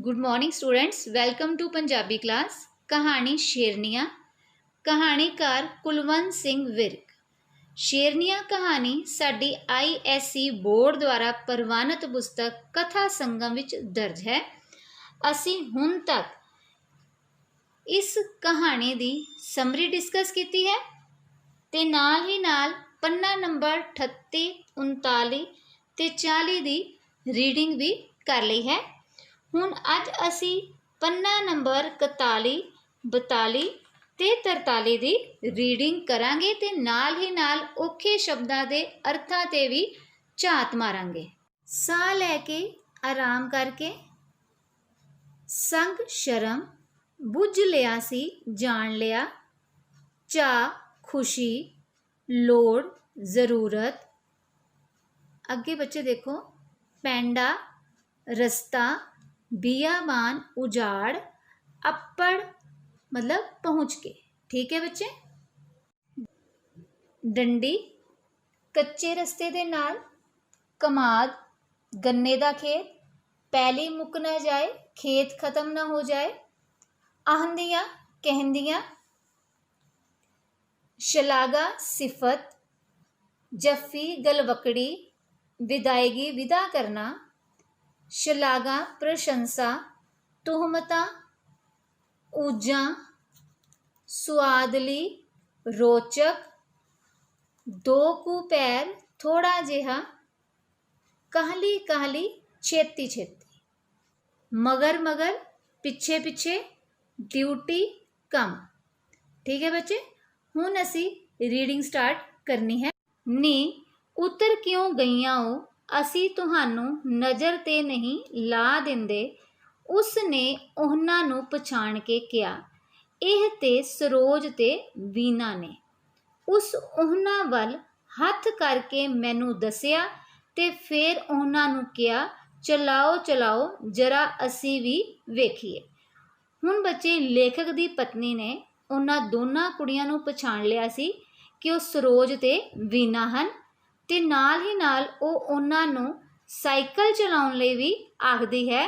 Good morning students, welcome to Punjabi class. कहानी शेरनिया। कहानीकार कुलवंत सिंह विर्क। शेरनिया कहानी साडी ISC बोर्ड द्वारा प्रवानित पुस्तक कथा संगम विच दर्ज है। असी हुण तक इस कहानी दी समरी डिस्कस कीती है ते नाल ही नाल पन्ना नंबर 38, 39 ते 40 दी रीडिंग भी कर ली है। हुण अज असी पन्ना नंबर 41, 42 ते 43 दी रीडिंग करांगे ते नाल ही नाल औखे शब्दां दे अर्थां ते भी झात मारांगे। साह लैके आराम करके, संग शर्म, बुझ लिया सी जान लिया, चाह खुशी, लोड़ ज़रूरत। अगे बच्चे देखो, पैंडा रस्ता, बियाबान उजाड़, अप्पड़ मतलब पहुँच के। ठीक है बच्चे। डंडी कच्चे रस्ते दे नाल, कमाद गन्ने दा खेत, पैली मुक ना जाए, खेत खत्म ना हो जाए, आहंदियाँ कहंदियाँ, शलागा सिफत, जफ्फी गलवकड़ी, विदायगी विदा करना, शलागा प्रशंसा, तुहमता ऊजां, सुआदली रोचक, दो कू पैर थोड़ा जिहा, कहली कहली छेती छेती, मगर मगर पिछे पिछे, ड्यूटी कम। ठीक है बच्चे। हुण असी रीडिंग स्टार्ट करनी है। नी उतर क्यों गईयां हो, असी तुहानू नज़र ते नहीं ला दिंदे। उसने उन्हां नू पछाण के कहा, इह ते सरोज ते वीना ने। उस उन्हां वल हथ करके मैनू दसिया ते फिर उन्हां नू कहा, चलाओ चलाओ जरा असी भी वेखीए। हुण बच्चे लेखक दी पत्नी ने उन्हां दोनां कुड़ियां नू पछाण लिया सी कि वो सरोज ते वीना हन ते नाल ही नाल ਉਹ ਉਹਨਾਂ ਨੂੰ ਸਾਈਕਲ ਚਲਾਉਣ ਲਈ ਵੀ ਆਖਦੀ ਹੈ,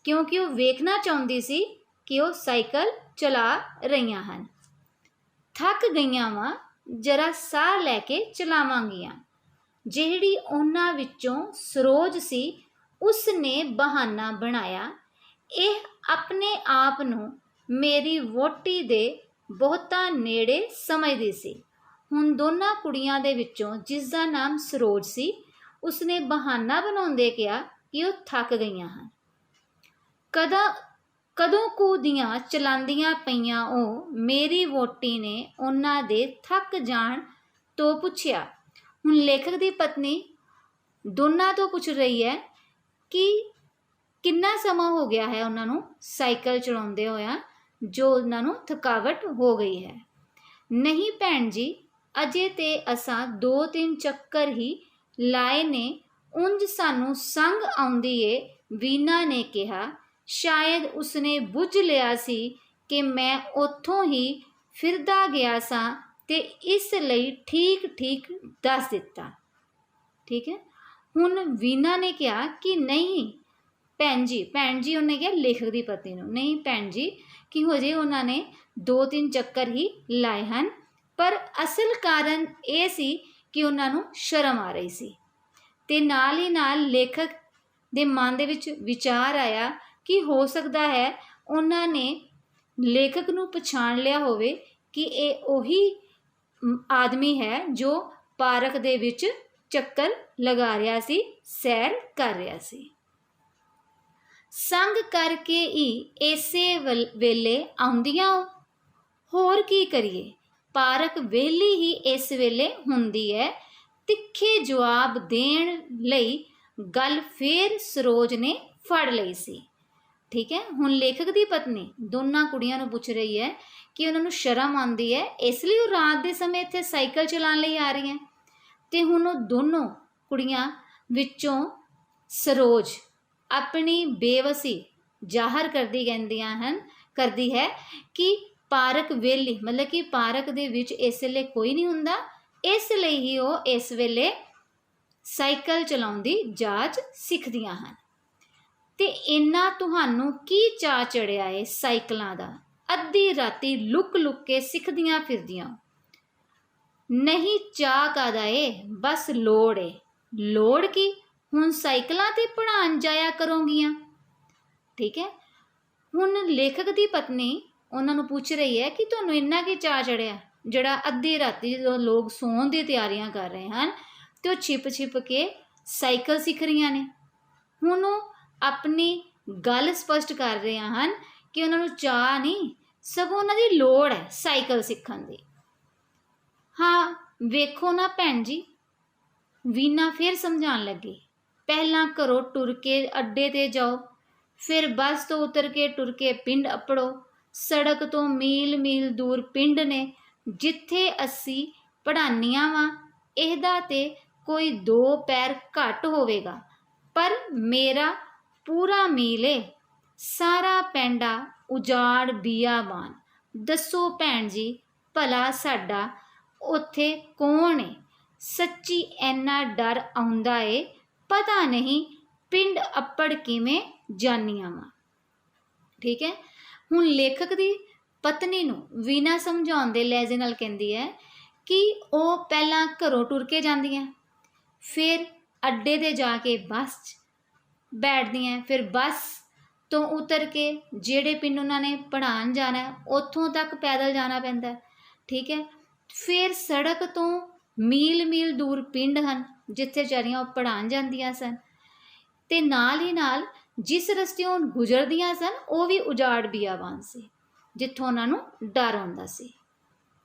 ਕਿਉਂਕਿ ਉਹ ਵੇਖਣਾ ਚਾਹੁੰਦੀ ਸੀ ਕਿ ਉਹ ਸਾਈਕਲ ਚਲਾ ਰਹੀਆਂ ਹਨ। ਥੱਕ ਗਈਆਂ ਵਾਂ, ਜਰਾ ਸਾਹ ਲੈ ਕੇ ਚਲਾਵਾਂਗੀਆਂ। ਜਿਹੜੀ ਉਹਨਾਂ ਵਿੱਚੋਂ ਸਰੋਜ ਸੀ, ਉਸ ਨੇ ਬਹਾਨਾ ਬਣਾਇਆ, ਇਹ ਆਪਣੇ ਆਪ ਨੂੰ ਮੇਰੀ ਵਹੁਟੀ ਦੇ ਬਹੁਤਾ ਨੇੜੇ ਸਮਝਦੀ ਸੀ। ਹੁਣ ਦੋਨਾਂ ਕੁੜੀਆਂ ਦੇ ਵਿੱਚੋਂ ਜਿਸ ਦਾ ਨਾਮ ਸਰੋਜ ਸੀ, ਉਸਨੇ ਬਹਾਨਾ ਬਣਾਉਂਦੇ ਕਿਹਾ ਕਿ ਉਹ ਥੱਕ ਗਈਆਂ ਹਨ। ਕਦੋਂ ਕੁ ਦੀਆਂ ਚਲਾਉਂਦੀਆਂ ਪਈਆਂ ਉਹ, ਮੇਰੀ ਵਹੁਟੀ ਨੇ ਉਹਨਾਂ ਦੇ ਥੱਕ ਜਾਣ ਤੋਂ ਪੁੱਛਿਆ। ਹੁਣ ਲੇਖਕ ਦੀ ਪਤਨੀ ਦੋਨਾਂ ਤੋਂ ਪੁੱਛ ਰਹੀ ਹੈ ਕਿ ਕਿੰਨਾ ਸਮਾਂ ਹੋ ਗਿਆ ਹੈ ਉਹਨਾਂ ਨੂੰ ਸਾਈਕਲ ਚਲਾਉਂਦੇ ਹੋਇਆ, ਜੋ ਉਹਨਾਂ ਨੂੰ ਥਕਾਵਟ ਹੋ ਗਈ ਹੈ। ਨਹੀਂ ਭੈਣ ਜੀ, ਅਜੇ ਤੇ ਅਸਾਂ 2-3 ਚੱਕਰ ਹੀ ਲਾਏ ਨੇ, ਉਂਝ ਸਾਨੂੰ ਸੰਗ ਆਉਂਦੀ ਏ। ਵੀਨਾ ਨੇ ਕਿਹਾ, ਸ਼ਾਇਦ ਉਸਨੇ ਬੁੱਝ ਲਿਆ ਸੀ ਕਿ ਮੈਂ ਉੱਥੋਂ ਹੀ ਫਿਰਦਾ ਗਿਆ ਸਾਂ ਤੇ ਇਸ ਲਈ ਠੀਕ ਠੀਕ ਦੱਸ ਦਿੱਤਾ। ਠੀਕ ਹੈ। ਹੁਣ ਵੀਨਾ ਨੇ ਕਿਹਾ ਕਿ ਨਹੀਂ ਭੈਣ ਜੀ ਉਹਨੇ ਕਿਹਾ ਲੇਖਕ ਦੀ ਪਤਨੀ ਨੂੰ, ਨਹੀਂ ਭੈਣ ਜੀ, ਕਿ ਹਜੇ ਉਹਨਾਂ ਨੇ 2-3 ਚੱਕਰ ਹੀ ਲਾਏ ਹਨ, ਪਰ ਅਸਲ ਕਾਰਨ ਇਹ ਸੀ ਕਿ ਉਹਨਾਂ ਨੂੰ ਸ਼ਰਮ ਆ ਰਹੀ ਸੀ। ਤੇ ਨਾਲ ਹੀ ਨਾਲ ਲੇਖਕ ਦੇ ਮਨ ਦੇ ਵਿੱਚ ਵਿਚਾਰ ਆਇਆ ਕਿ ਹੋ ਸਕਦਾ ਹੈ ਉਹਨਾਂ ਨੇ ਲੇਖਕ ਨੂੰ ਪਛਾਣ ਲਿਆ ਹੋਵੇ ਕਿ ਇਹ ਉਹੀ ਆਦਮੀ ਹੈ ਜੋ ਪਾਰਕ ਦੇ ਵਿੱਚ ਚੱਕਰ ਲਗਾ ਰਿਹਾ ਸੀ, ਸੈਰ ਕਰ ਰਿਹਾ ਸੀ। ਸੰਗ ਕਰਕੇ ਹੀ ਇਸੇ ਵੇਲੇ ਆਉਂਦੀਆਂ ਹੋ, ਹੋਰ ਕੀ ਕਰੀਏ, ਪਾਰਕ ਵਿਹਲੀ ਹੀ ਇਸ ਵੇਲੇ ਹੁੰਦੀ ਹੈ। ਤਿੱਖੇ ਜਵਾਬ ਦੇਣ ਲਈ ਗੱਲ ਫੇਰ ਸਰੋਜ ਨੇ ਫੜ ਲਈ ਸੀ। ਠੀਕ ਹੈ। ਹੁਣ ਲੇਖਕ ਦੀ ਪਤਨੀ ਦੋਨਾਂ ਕੁੜੀਆਂ ਨੂੰ ਪੁੱਛ ਰਹੀ ਹੈ ਕਿ ਉਹਨਾਂ ਨੂੰ ਸ਼ਰਮ ਆਉਂਦੀ ਹੈ, ਇਸ ਲਈ ਉਹ ਰਾਤ ਦੇ ਸਮੇਂ ਇੱਥੇ ਸਾਈਕਲ ਚਲਾਉਣ ਲਈ ਆ ਰਹੀਆਂ। ਤੇ ਹੁਣ ਉਹ ਦੋਨੋਂ ਕੁੜੀਆਂ ਵਿੱਚੋਂ ਸਰੋਜ ਆਪਣੀ ਬੇਵਸੀ ਜ਼ਾਹਰ ਕਰਦੀ ਹੈ ਕਿ ਪਾਰਕ ਵਿਹਲੀ, ਮਤਲਬ ਕਿ ਪਾਰਕ ਦੇ ਵਿੱਚ ਇਸ ਵੇਲੇ ਕੋਈ ਨਹੀਂ ਹੁੰਦਾ, ਇਸ ਲਈ ਹੀ ਉਹ ਇਸ ਵੇਲੇ ਸਾਈਕਲ ਚਲਾਉਣ ਦੀ ਜਾਚ ਸਿੱਖਦੀਆਂ ਹਨ। ਤੇ ਇੰਨਾ ਤੁਹਾਨੂੰ ਕੀ ਚਾਅ ਚੜਿਆ ਏ ਸਾਈਕਲਾਂ ਦਾ, ਅੱਧੀ ਰਾਤੀ ਲੁੱਕ ਲੁੱਕ ਕੇ ਸਿੱਖਦੀਆਂ ਫਿਰਦੀਆਂ। ਨਹੀਂ ਚਾਅ ਕਾਹਦਾ ਏ, ਬਸ ਲੋੜ ਏ। ਲੋੜ ਕੀ, ਹੁਣ ਸਾਈਕਲਾਂ ਤੇ ਪੜ੍ਹਾਉਣ ਜਾਇਆ ਕਰੋਗੀਆਂ। ਠੀਕ ਹੈ, ਹੁਣ ਲੇਖਕ ਦੀ ਪਤਨੀ ਉਹਨਾਂ ਨੂੰ ਪੁੱਛ ਰਹੀ ਹੈ ਕਿ ਤੁਹਾਨੂੰ ਇੰਨਾ ਕੀ ਚਾਅ ਚੜਿਆ, ਜਿਹੜਾ ਅੱਧੀ ਰਾਤੀ ਜਦੋਂ ਲੋਕ ਸੌਣ ਦੀ ਤਿਆਰੀਆਂ ਕਰ ਰਹੇ ਹਨ ਤੇ ਉਹ ਛਿਪ ਛਿਪ ਕੇ ਸਾਈਕਲ ਸਿੱਖ ਰਹੀਆਂ ਨੇ। ਹੁਣ ਉਹ ਆਪਣੀ ਗੱਲ ਸਪਸ਼ਟ ਕਰ ਰਹੇ ਹਨ ਕਿ ਉਹਨਾਂ ਨੂੰ ਚਾਅ ਨਹੀਂ, ਸਗੋਂ ਉਹਨਾਂ ਦੀ ਲੋੜ ਹੈ ਸਾਈਕਲ ਸਿੱਖਣ ਦੀ। ਹਾਂ ਵੇਖੋ ਨਾ ਭੈਣ ਜੀ, ਵੀਨਾ ਫਿਰ ਸਮਝਾਉਣ ਲੱਗੀ, ਪਹਿਲਾਂ ਘਰੋਂ ਟੁਰ ਕੇ ਅੱਡੇ 'ਤੇ ਜਾਓ, ਫਿਰ ਬੱਸ ਤੋਂ ਉਤਰ ਕੇ ਟੁਰ ਕੇ ਪਿੰਡ ਅੱਪੜੋ। ਸੜਕ ਤੋਂ ਮੀਲ ਮੀਲ ਦੂਰ ਪਿੰਡ ਨੇ ਜਿੱਥੇ ਅਸੀਂ ਪੜ੍ਹਾਉਂਦੀਆਂ ਵਾਂ। ਇਹਦਾ ਤੇ ਕੋਈ 2 ਪੈਰ ਘੱਟ ਹੋਵੇਗਾ, ਪਰ ਮੇਰਾ ਪੂਰਾ ਮੀਲ ਏ। ਸਾਰਾ ਪੈਂਡਾ ਉਜਾੜ ਬੀਆਬਾਨ। ਦੱਸੋ ਭੈਣ ਜੀ, ਭਲਾ ਸਾਡਾ ਉੱਥੇ ਕੌਣ ਏ? ਸੱਚੀ ਇੰਨਾ ਡਰ ਆਉਂਦਾ ਏ, ਪਤਾ ਨਹੀਂ ਪਿੰਡ ਅੱਪੜ ਕਿਵੇਂ ਜਾਨੀਆਂ ਵਾਂ। ਠੀਕ ਹੈ, ਹੁਣ ਲੇਖਕ ਦੀ ਪਤਨੀ ਨੂੰ ਵੀਨਾ ਸਮਝਾਉਣ ਦੇ ਲਹਿਜੇ ਨਾਲ ਕਹਿੰਦੀ ਹੈ ਕਿ ਉਹ ਪਹਿਲਾਂ ਘਰੋਂ ਟੁਰ ਕੇ ਜਾਂਦੀਆਂ, ਫਿਰ ਅੱਡੇ 'ਤੇ ਜਾ ਕੇ ਬੱਸ 'ਚ ਬੈਠਦੀਆਂ, ਫਿਰ ਬੱਸ ਤੋਂ ਉਤਰ ਕੇ ਜਿਹੜੇ ਪਿੰਡ ਉਹਨਾਂ ਨੇ ਪੜ੍ਹਾਉਣ ਜਾਣਾ ਉੱਥੋਂ ਤੱਕ ਪੈਦਲ ਜਾਣਾ ਪੈਂਦਾ। ਠੀਕ ਹੈ, ਫਿਰ ਸੜਕ ਤੋਂ ਮੀਲ ਮੀਲ ਦੂਰ ਪਿੰਡ ਹਨ ਜਿੱਥੇ ਵਿਚਾਰੀਆਂ ਉਹ ਪੜ੍ਹਾਉਣ ਜਾਂਦੀਆਂ ਸਨ, ਤੇ ਨਾਲ ਹੀ ਨਾਲ ਜਿਸ ਰਸਤਿਓਂ ਗੁਜ਼ਰਦੀਆਂ ਸਨ ਉਹ ਵੀ ਉਜਾੜ ਬੀਆਬਾਨ ਸੀ, ਜਿੱਥੋਂ ਉਹਨਾਂ ਨੂੰ ਡਰ ਆਉਂਦਾ ਸੀ।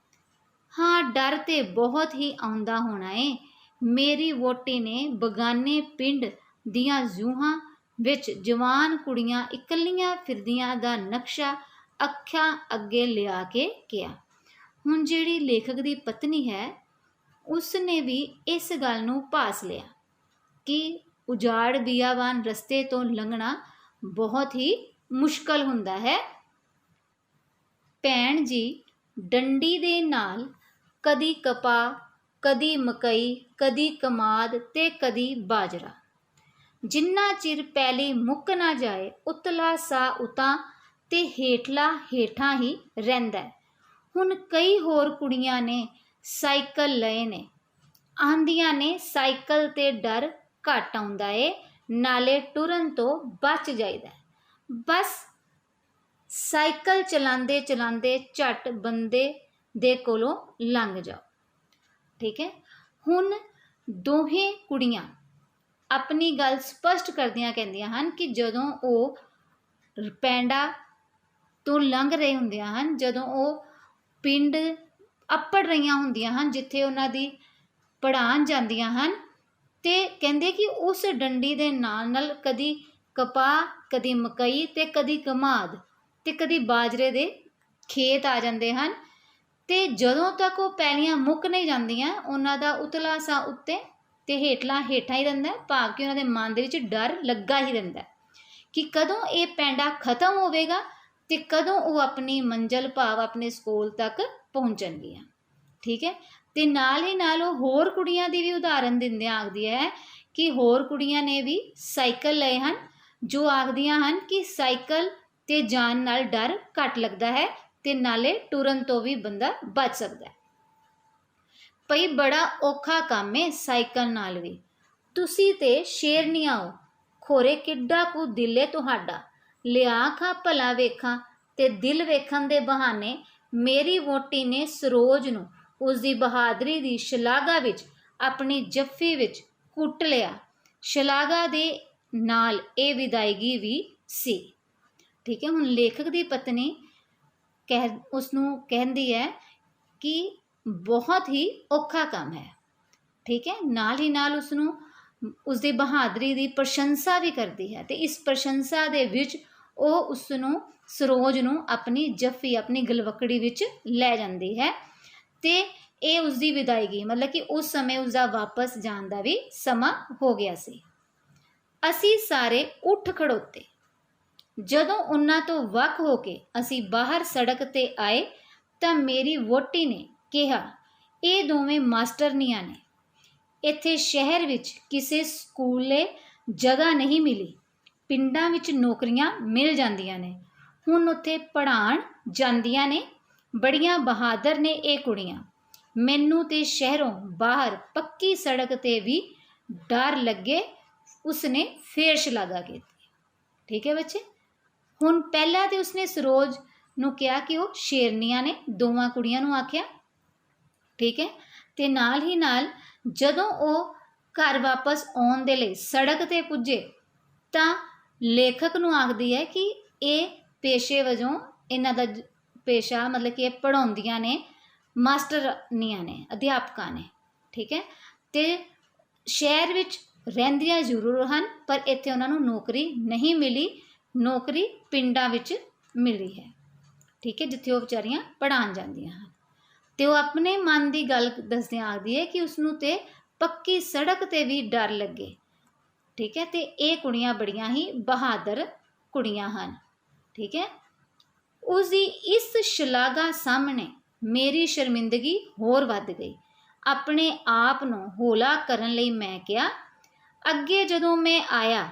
ਹਾਂ ਡਰ ਤੇ ਬਹੁਤ ਹੀ ਆਉਂਦਾ ਹੋਣਾ ਏ। ਮੇਰੀ ਵਹੁਟੀ ਨੇ ਬਗਾਨੇ ਪਿੰਡ ਦੀਆਂ ਜੂਹਾਂ ਵਿੱਚ ਜਵਾਨ ਕੁੜੀਆਂ ਇਕੱਲੀਆਂ ਫਿਰਦੀਆਂ ਦਾ ਨਕਸ਼ਾ ਅੱਖਾਂ ਅੱਗੇ ਲਿਆ ਕੇ ਕਿਹਾ। ਹੁਣ ਜਿਹੜੀ ਲੇਖਕ ਦੀ ਪਤਨੀ ਹੈ ਉਸ ਨੇ ਵੀ ਇਸ ਗੱਲ ਨੂੰ ਭਾਸ ਲਿਆ ਕਿ ਉਜਾੜ ਬੀਆਬਾਨ ਰਸਤੇ ਤੋਂ ਲੰਘਣਾ ਬਹੁਤ ਹੀ ਮੁਸ਼ਕਲ ਹੁੰਦਾ ਹੈ। ਭੈਣ ਜੀ, ਡੰਡੀ ਦੇ ਨਾਲ ਕਦੀ ਕਪਾਹ, ਕਦੀ ਮਕਈ, ਕਦੀ ਕਮਾਦ ਤੇ ਕਦੀ ਬਾਜਰਾ। ਜਿੰਨਾ ਚਿਰ ਪੈਲੀ ਮੁੱਕ ਨਾ ਜਾਏ ਉਤਲਾ ਸਾਹ ਉਤਾਂ ਤੇ ਹੇਠਲਾ ਹੇਠਾਂ ਹੀ ਰਹਿੰਦਾ। ਹੁਣ ਕਈ ਹੋਰ ਕੁੜੀਆਂ ਨੇ ਸਾਈਕਲ ਲਏ ਨੇ, ਆਂਦੀਆਂ ਨੇ ਸਾਈਕਲ ਤੇ ਡਰ ਘੱਟ ਆਉਂਦਾ ਏ, ਨਾਲੇ ਟੁਰਨ ਤੋਂ ਬਚ ਜਾਈਦਾ। ਬਸ ਸਾਈਕਲ ਚਲਾਉਂਦੇ ਚਲਾਉਂਦੇ ਝੱਟ ਬੰਦੇ ਦੇ ਕੋਲੋਂ ਲੰਘ ਜਾਓ। ਠੀਕ ਹੈ, ਹੁਣ ਦੋਹੇ ਕੁੜੀਆਂ ਆਪਣੀ ਗੱਲ ਸਪਸ਼ਟ ਕਰਦੀਆਂ ਕਹਿੰਦੀਆਂ ਹਨ ਕਿ ਜਦੋਂ ਉਹ ਪੈਂਡਾ ਤੋਂ ਲੰਘ ਰਹੇ ਹੁੰਦੀਆਂ ਹਨ, ਜਦੋਂ ਉਹ ਪਿੰਡ ਅੱਪੜ ਰਹੀਆਂ ਹੁੰਦੀਆਂ ਹਨ ਜਿੱਥੇ ਉਹਨਾਂ ਦੀ ਪੜ੍ਹਾਉਣ ਜਾਂਦੀਆਂ ਹਨ, ਤੇ ਕਹਿੰਦੇ ਕਿ ਉਸ ਡੰਡੀ ਦੇ ਨਾਲ ਨਾਲ ਕਦੀ ਕਪਾਹ, ਕਦੀ ਮਕਈ ਤੇ ਕਦੀ ਕਮਾਦ ਤੇ ਕਦੀ ਬਾਜਰੇ ਦੇ ਖੇਤ ਆ ਜਾਂਦੇ ਹਨ, ਤੇ ਜਦੋਂ ਤੱਕ ਉਹ ਪੈਲੀਆਂ ਮੁੱਕ ਨਹੀਂ ਜਾਂਦੀਆਂ ਉਹਨਾਂ ਦਾ ਉਤਲਾ ਸਾਹ ਉੱਤੇ ਤੇ ਹੇਠਲਾ ਹੇਠਾਂ ਹੀ ਰਹਿੰਦਾ, ਭਾਵ ਕਿ ਉਹਨਾਂ ਦੇ ਮਨ ਦੇ ਵਿੱਚ ਡਰ ਲੱਗਾ ਹੀ ਰਹਿੰਦਾ ਕਿ ਕਦੋਂ ਇਹ ਪੈਂਡਾ ਖਤਮ ਹੋਵੇਗਾ ਤੇ ਕਦੋਂ ਉਹ ਆਪਣੀ ਮੰਜ਼ਿਲ ਭਾਵ ਆਪਣੇ ਸਕੂਲ ਤੱਕ ਪਹੁੰਚਣਗੀਆਂ। ਠੀਕ ਹੈ, ਤੇ ਨਾਲ ਹੀ ਨਾਲ ਉਹ ਹੋਰ ਕੁੜੀਆਂ ਦੀ ਵੀ ਉਦਾਹਰਨ ਦਿੰਦਿਆਂ ਆਖਦੀ ਹੈ ਕਿ ਹੋਰ ਕੁੜੀਆਂ ਨੇ ਵੀ ਸਾਈਕਲ ਲਏ ਹਨ, ਜੋ ਆਖਦੀਆਂ ਹਨ ਕਿ ਸਾਈਕਲ ਤੇ ਜਾਣ ਨਾਲ ਡਰ ਘੱਟ ਲੱਗਦਾ ਹੈ ਤੇ ਨਾਲੇ ਟੁਰਨ ਤੋਂ ਵੀ ਬੰਦਾ ਬਚ ਸਕਦਾ ਹੈ। ਭਈ ਬੜਾ ਔਖਾ ਕੰਮ ਏ ਸਾਈਕਲ ਨਾਲ ਵੀ। ਤੁਸੀਂ ਤੇ ਸ਼ੇਰਨੀਆਂ ਹੋ, ਖੋਰੇ ਕਿੱਡਾ ਕੁ ਦਿਲ ਏ ਤੁਹਾਡਾ। ਲਿਆ ਖਾਂ ਭਲਾ ਵੇਖਾਂ, ਤੇ ਦਿਲ ਵੇਖਣ ਦੇ ਬਹਾਨੇ ਮੇਰੀ ਵਹੁਟੀ ਨੇ ਸਰੋਜ ਨੂੰ ਉਸਦੀ ਬਹਾਦਰੀ ਦੀ ਸ਼ਲਾਘਾ ਵਿੱਚ ਆਪਣੀ ਜੱਫੀ ਵਿੱਚ ਕੁੱਟ ਲਿਆ। ਸ਼ਲਾਘਾ ਦੇ ਨਾਲ ਇਹ ਵਿਦਾਇਗੀ ਵੀ ਸੀ। ਠੀਕ ਹੈ, ਹੁਣ ਲੇਖਕ ਦੀ ਪਤਨੀ ਉਸਨੂੰ ਕਹਿੰਦੀ ਹੈ ਕਿ ਬਹੁਤ ਹੀ ਔਖਾ ਕੰਮ ਹੈ। ਠੀਕ ਹੈ, ਨਾਲ ਹੀ ਨਾਲ ਉਸਨੂੰ ਉਸਦੀ ਬਹਾਦਰੀ ਦੀ ਪ੍ਰਸ਼ੰਸਾ ਵੀ ਕਰਦੀ ਹੈ, ਤੇ ਇਸ ਪ੍ਰਸ਼ੰਸਾ ਦੇ ਵਿੱਚ ਉਹ ਉਸਨੂੰ ਸਰੋਜ ਨੂੰ ਆਪਣੀ ਜੱਫੀ, ਆਪਣੀ ਗਲਵਕੜੀ ਵਿੱਚ ਲੈ ਜਾਂਦੀ ਹੈ, ਤੇ ਇਹ ਉਸਦੀ ਵਿਦਾਇਗੀ, ਮਤਲਬ ਕਿ ਉਸ ਸਮੇਂ ਉਸਦਾ ਵਾਪਸ ਜਾਣ ਦਾ ਵੀ ਸਮਾਂ ਹੋ ਗਿਆ ਸੀ। ਅਸੀਂ ਸਾਰੇ ਉੱਠ ਖੜੋਤੇ। ਜਦੋਂ ਉਹਨਾਂ ਤੋਂ ਵੱਖ ਹੋ ਕੇ ਅਸੀਂ ਬਾਹਰ ਸੜਕ 'ਤੇ ਆਏ ਤਾਂ ਮੇਰੀ ਵਹੁਟੀ ਨੇ ਕਿਹਾ, ਇਹ ਦੋਵੇਂ ਮਾਸਟਰਨੀਆਂ ਨੇ। ਇੱਥੇ ਸ਼ਹਿਰ ਵਿੱਚ ਕਿਸੇ ਸਕੂਲੇ ਜਗ੍ਹਾ ਨਹੀਂ ਮਿਲੀ, ਪਿੰਡਾਂ ਵਿੱਚ ਨੌਕਰੀਆਂ ਮਿਲ ਜਾਂਦੀਆਂ ਨੇ। ਹੁਣ ਉੱਥੇ ਪੜ੍ਹਾਉਣ ਜਾਂਦੀਆਂ ਨੇ। ਬੜੀਆਂ ਬਹਾਦਰ ਨੇ ਇਹ ਕੁੜੀਆਂ। ਮੈਨੂੰ ਤੇ ਸ਼ਹਿਰੋਂ ਬਾਹਰ ਪੱਕੀ ਸੜਕ 'ਤੇ ਵੀ ਡਰ ਲੱਗੇ। ਉਸਨੇ ਫੇਰ ਸ਼ਲਾਘਾ ਕੀਤੀ। ਠੀਕ ਹੈ ਬੱਚੇ। ਹੁਣ ਪਹਿਲਾਂ ਤੇ ਉਸਨੇ ਸਰੋਜ ਨੂੰ ਕਿਹਾ ਕਿ ਉਹ ਸ਼ੇਰਨੀਆਂ ਨੇ, ਦੋਵਾਂ ਕੁੜੀਆਂ ਨੂੰ ਆਖਿਆ। ਠੀਕ ਹੈ। ਤੇ ਨਾਲ ਹੀ ਨਾਲ ਜਦੋਂ ਉਹ ਘਰ ਵਾਪਸ ਆਉਣ ਦੇ ਲਈ ਸੜਕ 'ਤੇ ਪੁੱਜੇ ਤਾਂ ਲੇਖਕ ਨੂੰ ਆਖਦੀ ਹੈ ਕਿ ਇਹ ਪੇਸ਼ੇ ਵਜੋਂ ਇਹਨਾਂ ਦਾ ਪੇਸ਼ਾ ਮਤਲਬ ਕਿ ਇਹ ਪੜ੍ਹਾਉਂਦੀਆਂ ਨੇ, ਮਾਸਟਰਨੀਆਂ ਨੇ, ਅਧਿਆਪਕਾਂ ਨੇ। ਠੀਕ ਹੈ। ਤੇ ਸ਼ਹਿਰ ਵਿੱਚ ਰਹਿੰਦੀਆਂ ਜ਼ਰੂਰ ਹਨ ਪਰ ਇੱਥੇ ਉਹਨਾਂ ਨੂੰ ਨੌਕਰੀ ਨਹੀਂ ਮਿਲੀ। ਨੌਕਰੀ ਪਿੰਡਾਂ ਵਿੱਚ ਮਿਲੀ ਹੈ। ਠੀਕ ਹੈ, ਜਿੱਥੇ ਉਹ ਵਿਚਾਰੀਆਂ ਪੜ੍ਹਾਉਣ ਜਾਂਦੀਆਂ ਹਨ। ਤੇ ਉਹ ਆਪਣੇ ਮਨ ਦੀ ਗੱਲ ਦੱਸਦਿਆਂ ਆਖਦੀ ਹੈ ਕਿ ਉਸਨੂੰ ਤੇ ਪੱਕੀ ਸੜਕ 'ਤੇ ਵੀ ਡਰ ਲੱਗੇ। ਠੀਕ ਹੈ। ਤੇ ਇਹ ਕੁੜੀਆਂ ਬੜੀਆਂ ਹੀ ਬਹਾਦਰ ਕੁੜੀਆਂ ਹਨ। ਠੀਕ ਹੈ। ਉਸਦੀ ਇਸ ਸ਼ਲਾਘਾ ਸਾਹਮਣੇ ਮੇਰੀ ਸ਼ਰਮਿੰਦਗੀ ਹੋਰ ਵੱਧ ਗਈ। ਆਪਣੇ ਆਪ ਨੂੰ ਹੌਲਾ ਕਰਨ ਲਈ ਮੈਂ ਕਿਹਾ, ਅੱਗੇ ਜਦੋਂ ਮੈਂ ਆਇਆ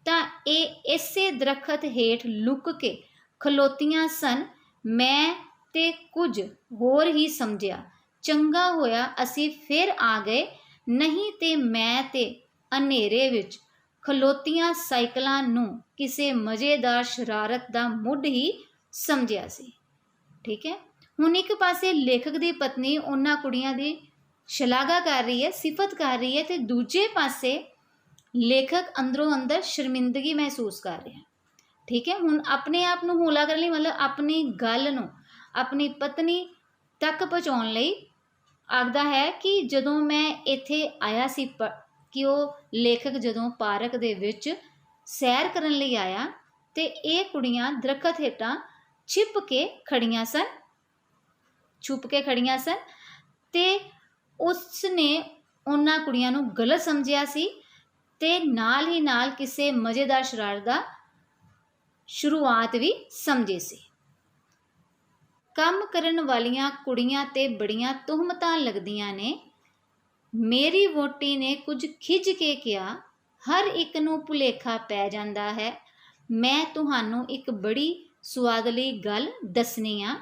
ਤਾਂ ਇਹ ਇਸੇ ਦਰਖਤ ਹੇਠ ਲੁਕ ਕੇ ਖਲੋਤੀਆਂ ਸਨ। ਮੈਂ ਤੇ ਕੁਝ ਹੋਰ ਹੀ ਸਮਝਿਆ। ਚੰਗਾ ਹੋਇਆ ਅਸੀਂ ਫਿਰ ਆ ਗਏ, ਨਹੀਂ ਤੇ ਮੈਂ ਤੇ ਹਨੇਰੇ ਵਿੱਚ ਖਲੋਤੀਆਂ ਸਾਈਕਲਾਂ ਨੂੰ ਕਿਸੇ ਮਜ਼ੇਦਾਰ ਸ਼ਰਾਰਤ ਦਾ ਮੁੱਢ ਹੀ ਸਮਝਿਆ ਸੀ। ਠੀਕ ਹੈ। ਹੁਣ ਇੱਕ ਪਾਸੇ ਲੇਖਕ ਦੀ ਪਤਨੀ ਉਹਨਾਂ ਕੁੜੀਆਂ ਦੀ ਸ਼ਲਾਘਾ ਕਰ ਰਹੀ ਹੈ, ਸਿਫਤ ਕਰ ਰਹੀ ਹੈ, ਤੇ ਦੂਜੇ ਪਾਸੇ ਲੇਖਕ ਅੰਦਰੋਂ ਅੰਦਰ ਸ਼ਰਮਿੰਦਗੀ ਮਹਿਸੂਸ ਕਰ ਰਿਹਾ। ਠੀਕ ਹੈ। ਹੁਣ ਆਪਣੇ ਆਪ ਨੂੰ ਹੌਲਾ ਕਰਨ ਲਈ ਮਤਲਬ ਆਪਣੀ ਗੱਲ ਨੂੰ ਆਪਣੀ ਪਤਨੀ ਤੱਕ ਪਹੁੰਚਾਉਣ ਲਈ ਆਖਦਾ ਹੈ ਕਿ ਜਦੋਂ ਮੈਂ ਇੱਥੇ ਆਇਆ ਸੀ ਕਿ ਉਹ ਲੇਖਕ ਜਦੋਂ ਪਾਰਕ ਦੇ ਵਿੱਚ ਸੈਰ ਕਰਨ ਲਈ ਆਇਆ ਤੇ ਇਹ ਕੁੜੀਆਂ ਦਰਖਤ ਹੇਠਾਂ ਛੁਪ ਕੇ ਖੜੀਆਂ ਸਨ ਤੇ ਉਸਨੇ ਉਹਨਾਂ ਕੁੜੀਆਂ ਨੂੰ ਗਲਤ ਸਮਝਿਆ ਸੀ ਤੇ ਨਾਲ ਹੀ ਨਾਲ ਕਿਸੇ ਮਜ਼ੇਦਾਰ ਸ਼ਰਾਰਤ ਦਾ ਸ਼ੁਰੂਆਤ ਵੀ ਸਮਝੀ ਸੀ। ਕੰਮ ਕਰਨ ਵਾਲੀਆਂ ਕੁੜੀਆਂ ਤੇ ਬੜੀਆਂ ਤੁਹਮਤਾਂ ਲੱਗਦੀਆਂ ਨੇ। ਮੇਰੀ ਵਹੁਟੀ ਨੇ ਕੁਝ ਖਿੱਝ ਕੇ ਕਿਹਾ, ਹਰ ਇੱਕ ਨੂੰ ਭੁਲੇਖਾ ਪੈ ਜਾਂਦਾ ਹੈ। ਮੈਂ ਤੁਹਾਨੂੰ ਇੱਕ ਬੜੀ ਸੁਆਦਲੀ ਗੱਲ ਦੱਸਣੀ ਆ।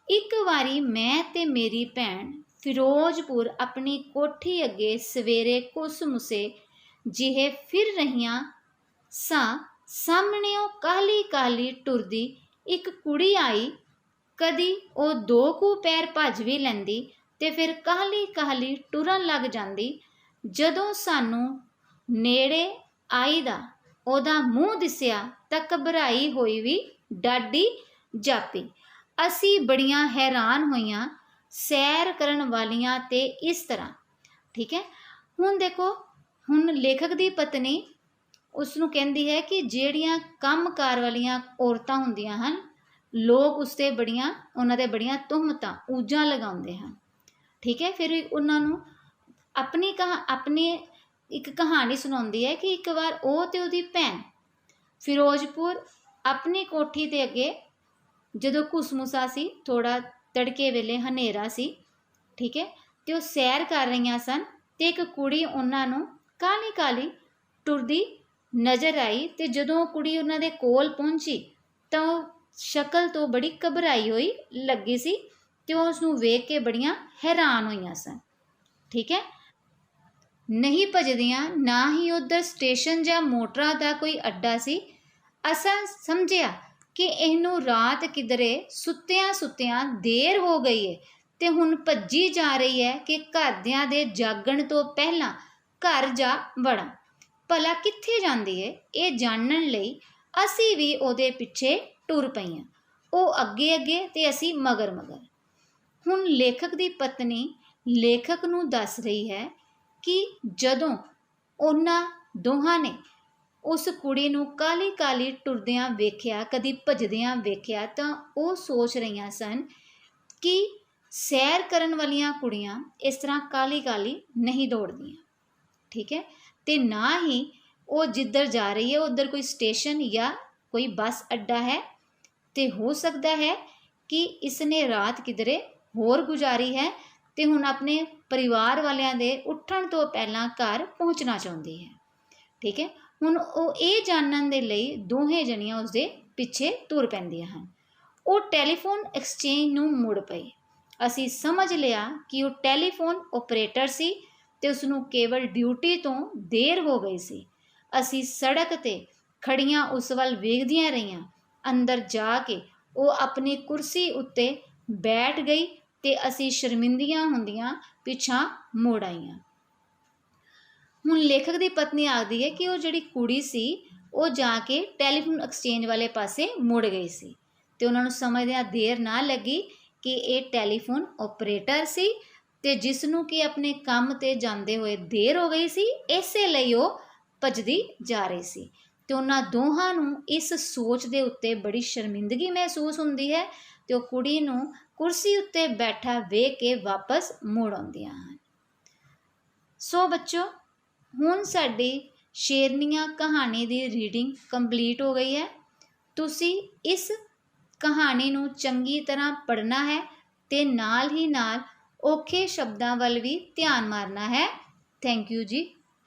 ਇੱਕ ਵਾਰੀ ਮੈਂ ਤੇ ਮੇਰੀ ਭੈਣ ਫਿਰੋਜ਼ਪੁਰ ਆਪਣੀ ਕੋਠੀ ਅੱਗੇ ਸਵੇਰੇ ਕੁਸਮੁਸੇ ਜਿਹੇ ਫਿਰ ਰਹੀਆਂ ਸਾਂ। ਸਾਹਮਣਿਓਂ ਕਾਹਲੀ ਕਾਹਲੀ ਟੁਰਦੀ ਇੱਕ ਕੁੜੀ ਆਈ। ਕਦੀ ਉਹ 2 ਕੁ ਪੈਰ ਭੱਜ ਵੀ ਲੈਂਦੀ ਤੇ ਫਿਰ ਕਾਹਲੀ ਕਾਹਲੀ ਟੁਰਨ ਲੱਗ ਜਾਂਦੀ। ਜਦੋਂ ਸਾਨੂੰ ਨੇੜੇ ਆਈ ਦਾ ਉਹਦਾ ਮੂੰਹ ਦਿਸਿਆ ਤਾਂ ਘਬਰਾਈ ਹੋਈ ਵੀ ਡਾਢੀ ਜਾਪੀ। ਅਸੀਂ ਬੜੀਆਂ ਹੈਰਾਨ ਹੋਈਆਂ ਸੈਰ ਕਰਨ ਵਾਲੀਆਂ ਤੇ ਇਸ ਤਰ੍ਹਾਂ। ਠੀਕ ਹੈ। ਹੁਣ ਦੇਖੋ, ਹੁਣ ਲੇਖਕ ਦੀ ਪਤਨੀ ਉਸ ਨੂੰ ਕਹਿੰਦੀ ਹੈ ਕਿ ਜਿਹੜੀਆਂ ਕੰਮਕਾਰ ਵਾਲੀਆਂ ਔਰਤਾਂ ਹੁੰਦੀਆਂ ਹਨ, ਲੋਕ ਉਸ 'ਤੇ ਉਹਨਾਂ ਦੇ ਬੜੀਆਂ ਤੁਹਮਤਾਂ ਊਜਾਂ ਲਗਾਉਂਦੇ ਹਨ। ਠੀਕ ਹੈ। ਫਿਰ ਉਹਨਾਂ ਨੂੰ ਆਪਣੀ ਇੱਕ ਕਹਾਣੀ ਸੁਣਾਉਂਦੀ ਹੈ ਕਿ ਇੱਕ ਵਾਰ ਉਹ ਤੇ ਉਹਦੀ ਭੈਣ ਫਿਰੋਜ਼ਪੁਰ ਆਪਣੀ ਕੋਠੀ ਦੇ ਅੱਗੇ ਜਦੋਂ ਘੁਸਮੁਸਾ ਸੀ, ਥੋੜ੍ਹਾ ਤੜਕੇ ਵੇਲੇ ਹਨੇਰਾ ਸੀ। ਠੀਕ ਹੈ। ਤੇ ਉਹ ਸੈਰ ਕਰ ਰਹੀਆਂ ਸਨ ਤੇ ਇੱਕ ਕੁੜੀ ਉਹਨਾਂ ਨੂੰ ਕਾਹਲੀ ਕਾਹਲੀ ਟੁਰਦੀ ਨਜ਼ਰ ਆਈ। ਤੇ ਜਦੋਂ ਉਹ ਕੁੜੀ ਉਹਨਾਂ ਦੇ ਕੋਲ ਪਹੁੰਚੀ ਤਾਂ ਉਹ ਸ਼ਕਲ ਤੋਂ ਬੜੀ ਘਬਰਾਈ ਹੋਈ ਲੱਗੀ ਸੀ ਤੇ ਉਹ ਉਸ ਨੂੰ ਵੇਖ ਕੇ ਬੜੀਆਂ ਹੈਰਾਨ ਹੋਈਆਂ ਸਨ। ਠੀਕ ਹੈ। ਨਹੀਂ ਭੱਜਦੀਆਂ, ਨਾ ਹੀ ਉੱਧਰ ਸਟੇਸ਼ਨ ਜਾਂ ਮੋਟਰਾਂ ਦਾ ਕੋਈ ਅੱਡਾ ਸੀ। ਅਸਾਂ ਸਮਝਿਆ ਕਿ ਇਹਨੂੰ ਰਾਤ ਕਿਧਰੇ ਸੁੱਤਿਆਂ ਦੇਰ ਹੋ ਗਈ ਏ ਤੇ ਹੁਣ ਭੱਜੀ ਜਾ ਰਹੀ ਹੈ ਕਿ ਘਰਦਿਆਂ ਦੇ ਜਾਗਣ ਤੋਂ ਪਹਿਲਾਂ ਘਰ ਜਾ ਵੜਾਂ। ਭਲਾ ਕਿੱਥੇ ਜਾਂਦੀ ਏ, ਇਹ ਜਾਣਨ ਲਈ ਅਸੀਂ ਵੀ ਉਹਦੇ ਪਿੱਛੇ ਟੁਰ ਪਈਆਂ। ਉਹ ਅੱਗੇ ਤੇ ਅਸੀਂ ਮਗਰ। ਹੁਣ ਲੇਖਕ ਦੀ ਪਤਨੀ ਲੇਖਕ ਨੂੰ ਦੱਸ ਰਹੀ ਹੈ ਕਿ ਜਦੋਂ ਉਹਨਾਂ ਦੋਹਾਂ ਨੇ ਉਸ ਕੁੜੀ ਨੂੰ ਕਾਹਲੀ ਕਾਹਲੀ ਟੁਰਦਿਆਂ ਵੇਖਿਆ, ਕਦੀ ਭੱਜਦਿਆਂ ਵੇਖਿਆ, ਤਾਂ ਉਹ ਸੋਚ ਰਹੀਆਂ ਸਨ ਕਿ ਸੈਰ ਕਰਨ ਵਾਲੀਆਂ ਕੁੜੀਆਂ ਇਸ ਤਰ੍ਹਾਂ ਕਾਹਲੀ ਕਾਹਲੀ ਨਹੀਂ ਦੌੜਦੀਆਂ। ਠੀਕ ਹੈ। ਤੇ ਨਾ ਹੀ ਉਹ ਜਿੱਧਰ ਜਾ ਰਹੀ ਹੈ ਉੱਧਰ ਕੋਈ ਸਟੇਸ਼ਨ ਜਾਂ ਕੋਈ ਬੱਸ ਅੱਡਾ ਹੈ ਤੇ ਹੋ ਸਕਦਾ ਹੈ ਕਿ ਇਸਨੇ ਰਾਤ ਕਿਧਰੇ ਹੋਰ ਗੁਜ਼ਾਰੀ ਹੈ ਤੇ ਹੁਣ ਆਪਣੇ ਪਰਿਵਾਰ ਵਾਲਿਆਂ ਦੇ ਉੱਠਣ ਤੋਂ ਪਹਿਲਾਂ ਘਰ ਪਹੁੰਚਣਾ ਚਾਹੁੰਦੀ ਹੈ। ਠੀਕ ਹੈ। ਹੁਣ ਉਹ ਇਹ ਜਾਣਨ ਦੇ ਲਈ ਦੋਹੇ ਜਣੀਆਂ ਉਸਦੇ ਪਿੱਛੇ ਤੁਰ ਪੈਂਦੀਆਂ ਹਨ। ਉਹ ਟੈਲੀਫੋਨ ਐਕਸਚੇਂਜ ਨੂੰ ਮੁੜ ਪਈ। ਅਸੀਂ ਸਮਝ ਲਿਆ ਕਿ ਉਹ ਟੈਲੀਫੋਨ ਓਪਰੇਟਰ ਸੀ ਤੇ ਉਸ ਨੂੰ ਕੇਵਲ ਡਿਊਟੀ ਤੋਂ ਦੇਰ ਹੋ ਗਈ ਸੀ। ਅਸੀਂ ਸੜਕ ਤੇ ਖੜੀਆਂ ਉਸ ਵੱਲ ਵੇਖਦੀਆਂ ਰਹੀਆਂ। ਅੰਦਰ ਜਾ ਕੇ ਉਹ ਆਪਣੀ ਕੁਰਸੀ ਉੱਤੇ ਬੈਠ ਗਈ ਤੇ ਅਸੀਂ ਸ਼ਰਮਿੰਦੀਆਂ ਹੁੰਦੀਆਂ ਪਿਛਾਂ ਮੁੜ ਆਈਆਂ। ਹੁਣ ਲੇਖਕ ਦੀ ਪਤਨੀ ਆਖਦੀ ਹੈ ਕਿ ਉਹ ਜਿਹੜੀ ਕੁੜੀ ਸੀ ਉਹ ਜਾ ਕੇ ਟੈਲੀਫੋਨ ਐਕਸਚੇਂਜ ਵਾਲੇ ਪਾਸੇ ਮੁੜ ਗਈ ਸੀ ਤੇ ਉਹਨਾਂ ਨੂੰ ਸਮਝਦਿਆਂ ਦੇਰ ਨਾ ਲੱਗੀ ਕਿ ਇਹ ਟੈਲੀਫੋਨ ਓਪਰੇਟਰ ਸੀ ਤੇ ਜਿਸ ਨੂੰ ਕਿ ਆਪਣੇ ਕੰਮ ਤੇ ਜਾਂਦੇ ਹੋਏ ਦੇਰ ਹੋ ਗਈ ਸੀ, ਇਸੇ ਲਈ ਉਹ ਭੱਜਦੀ ਜਾ ਰਹੀ ਸੀ। ਤੇ ਉਹਨਾਂ ਦੋਹਾਂ ਨੂੰ ਇਸ ਸੋਚ ਦੇ ਉੱਤੇ ਬੜੀ ਸ਼ਰਮਿੰਦਗੀ ਮਹਿਸੂਸ ਹੁੰਦੀ ਹੈ ਤੇ ਉਹ ਕੁੜੀ ਨੂੰ ਕੁਰਸੀ ਉੱਤੇ ਬੈਠਾ ਵੇਖ ਕੇ ਵਾਪਸ ਮੁੜ ਆਉਂਦੀਆਂ ਹਨ। ਸੋ ਬੱਚੋ, ਹੁਣ ਸਾਡੀ ਸ਼ੇਰਨੀਆਂ ਕਹਾਣੀ ਦੀ ਰੀਡਿੰਗ ਕੰਪਲੀਟ ਹੋ ਗਈ ਹੈ। ਤੁਸੀਂ ਇਸ ਕਹਾਣੀ ਨੂੰ ਚੰਗੀ ਤਰ੍ਹਾਂ ਪੜ੍ਹਨਾ ਹੈ ਤੇ ਨਾਲ ਹੀ ਨਾਲ ਔਖੇ ਸ਼ਬਦਾਂ ਵੱਲ ਵੀ ਧਿਆਨ ਮਾਰਨਾ ਹੈ। ਥੈਂਕ ਯੂ ਜੀ।